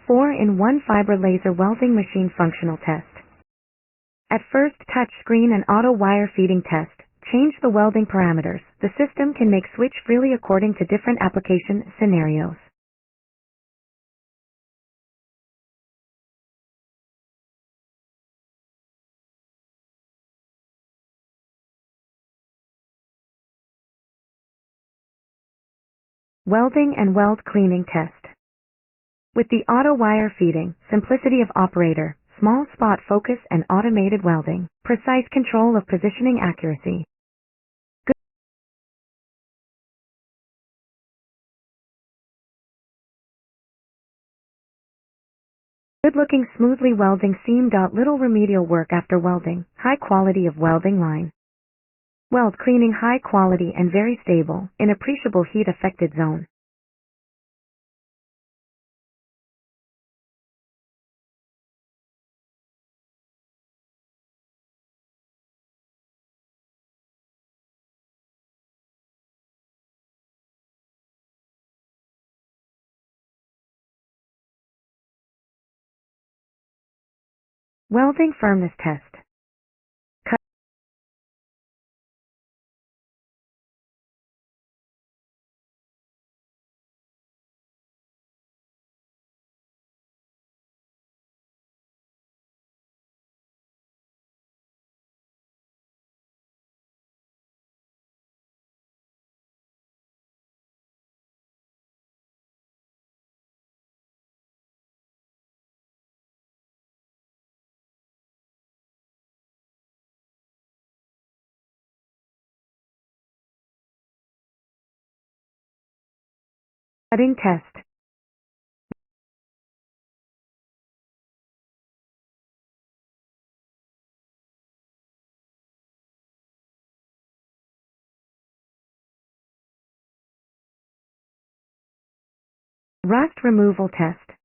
4-in-1 fiber laser welding machine functional test. At first, touch screen and auto wire feeding test. Change the welding parameters. The system can make switch freely according to different application scenarios. Welding and weld cleaning test. With the auto wire feeding, simplicity of operator, small spot focus and automated welding, precise control of positioning accuracy. Good-looking smoothly welding seam. Little remedial work after welding. High quality of welding line. Weld cleaning high quality and very stable, in appreciable heat affected zone. Welding firmness test. Cutting test. Rust removal test.